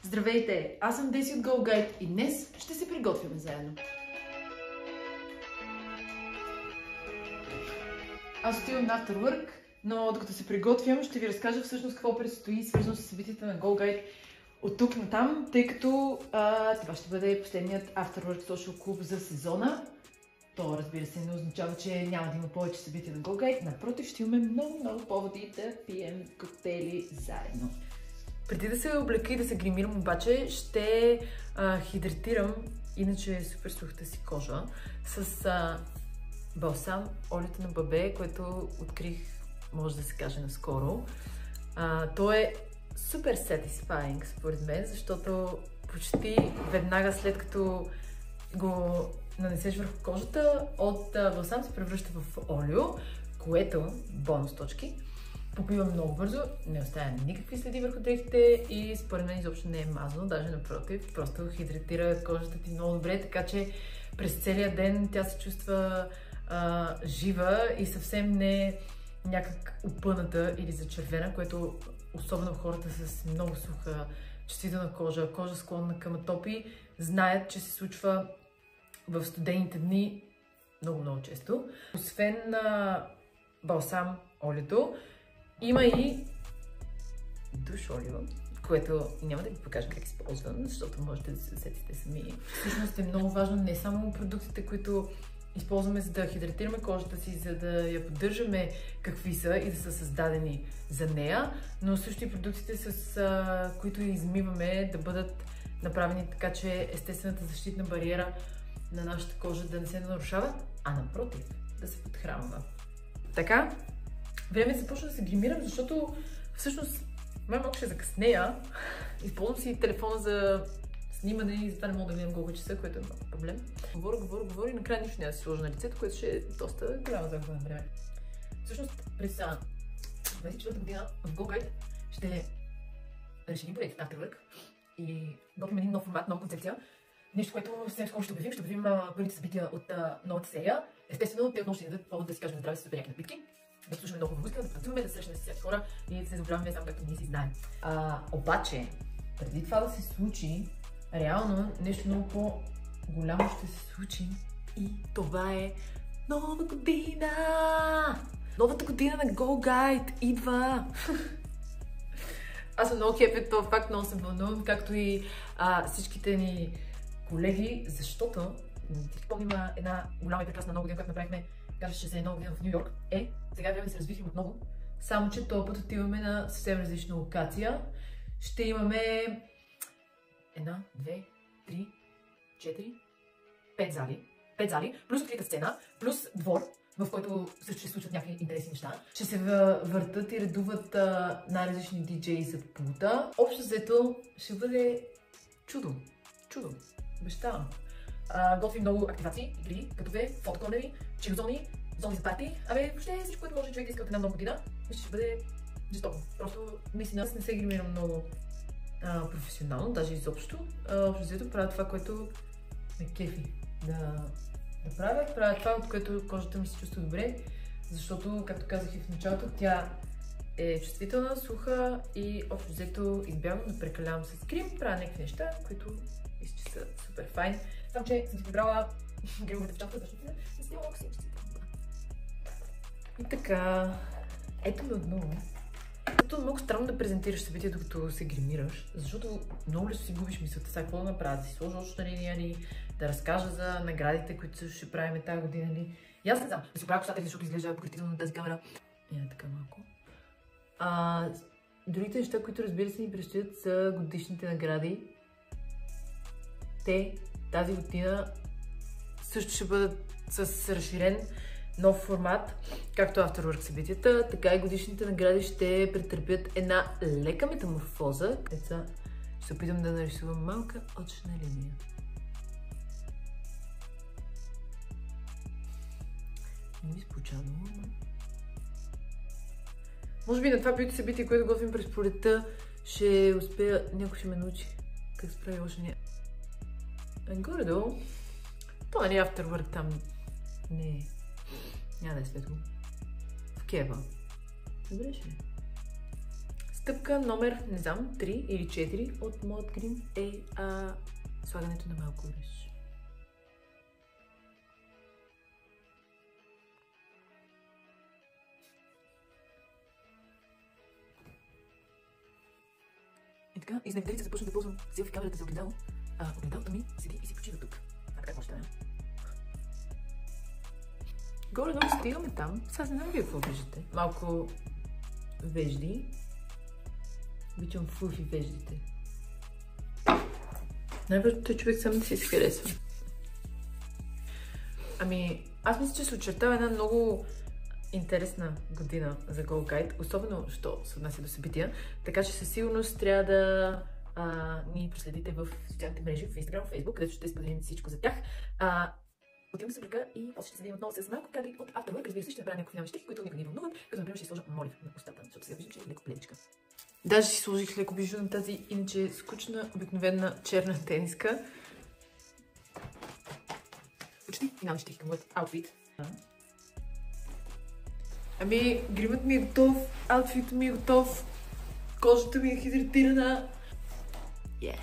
Здравейте, аз съм Деси от Go Guide и днес ще се приготвяме заедно. Аз отивам на After Work, но докато се приготвям ще ви разкажа всъщност какво предстои свързано с събитията на Go Guide от тук на там, тъй като това ще бъде последният After Work Social Club за сезона. То, разбира се, не означава, че няма да има повече събития на Go Guide. Напротив, ще имаме много поводи да пием коктейли заедно. Преди да се облека и да се гримирам, обаче, ще хидратирам, иначе супер сухата си кожа, с балсам олиото на Бабе, което открих, може да се каже, наскоро. То е супер satisfying, според мен, защото почти веднага след като го нанесеш върху кожата, от балсам се превръща в олио, което, бонус точки, покрива много бързо, не оставя никакви следи върху дрехите и според мен изобщо не е мазано, даже напротив, просто хидратира кожата ти много добре, така че през целия ден тя се чувства жива и съвсем не някак опъната или зачервена, което особено хората с много суха, чувствителна кожа, кожа склонна към атопии, знаят, че се случва в студените дни много често. Освен балсам олиото, има и душ олио, което няма да ви покажа как използвам, защото можете да се сетите сами. Всъщност е много важно не само продуктите, които използваме за да хидратираме кожата си, за да я поддържаме какви са и да са създадени за нея, но също и продуктите, с които я измиваме, да бъдат направени така, че естествената защитна бариера на нашата кожа да не се нарушава, а напротив, да се подхранва. Така, време да започна да се гримирам, защото всъщност малко ще закъснея. Използвам си телефона за снимане и затова не мога да гледам колко часа, което е много проблем. Говоря и накрая нищо няма да си сложа на лицето, което ще е доста голяма загуба на време. Всъщност през 24-та година в Go Guide ще разширим проект After Work и готвим един нов формат, нова концепция. Нещо, което съвсем скоро ще обявим първите събития от новата серия. Естествено, те отново ще ни дадат повод да си кажем здраве с супер яки напитки, да слушаме много музика, да танцуваме, да срещаме с всяки хора и да се забравяме само както ние си знаем. Обаче, преди това да се случи, реално нещо много по-голямо ще се случи и това е Нова година! Новата година на Go Guide идва! Аз съм много хепи от този факт, много се вълнувам, както и всичките ни колеги, защото ти спомним една голяма и прекрасна нова година, която направихме, казваше се нова година в Ню Йорк. Сега време да се развихим отново, само че този път отиваме на съвсем различна локация. Ще имаме 1, 2, 3, 4, 5 зали. 5 зали, плюс открита сцена, плюс двор, в който също ще случват някакви интересни неща. Ще се въртат и редуват най-различни диджеи зад пулта. Общо взето ще бъде чудо. Обещавам. Готвим много активации, игри, катове, фотокорнери, чилзони, зони за парти. Въобще всичко, което може човек да иска от една нова година, ще бъде жестоко. Просто наистина аз не се гримирам много професионално, даже изобщо. Общо взето правя това, което ме кефи да правя. Правя това, от което кожата ми се чувства добре, защото, както казах и в началото, тя е чувствителна, суха и общо взето избягвам да прекалявам с крем. Правя някакви неща, които мисля, че са супер файн. Само, че съм си прибрала гримовата в чапка, защото не сте малко си чувствителна. И така, ето ме отново. Защото е много странно да презентираш събитие, докато се гримираш, защото много лесно си губиш мисълта, сега какво да направя, да си сложа очна линия ли, да разкажа за наградите, които също ще правим тази година ли. И аз не знам, да си правя косата, защото изглежда покритително на тази камера. Така малко. Другите неща, които разбира се ни предстоят, са годишните награди. Те тази година също ще бъдат с разширен нов формат, както After Work събитията, така и годишните награди ще претърпят една лека метаморфоза. Ще се опитам да нарисувам малка очна линия. Не ми получава много. Може би на това пието събитие, което готвим през пролетта, ще успея, някой ще ме научи как се прави очна. Горе-долу. Това не е After Work, там не е. Няма да е светло. В Кева. Добре ще. Стъпка номер, не знам, 3 или 4 от моят грим е слагането на малко ръж. И така, изневидарите започнах да ползвам селфи камерата за огледало. Огледалото ми седи и си почива тук. Как може да е? Горе-долу стигаме там. Сега не знам вие какво виждате. Малко вежди. Обичам фуфи веждите. Най-важното е човек сам да си харесва. Аз мисля, че се очертава една много интересна година за Go Guide, особено, що се отнася до събития. Така че със сигурност трябва да ни проследите в социалните мрежи, в Instagram, в Facebook, където ще споделим всичко за тях. Отивам да се облека и после ще се видим отново с малко кадри от Afterwork. Разбира се, ще направя някакви неща, които никога не вълнуват, като например ще сложа молив на устата, защото сега виждам, че е леко пледичка. Даже си сложих леко бижу на тази иначе скучна, обикновена черна тениска. Почти финални щрих към моят аутфит. Гримът ми е готов, аутфитът ми е готов, кожата ми е хидратирана. Yeah.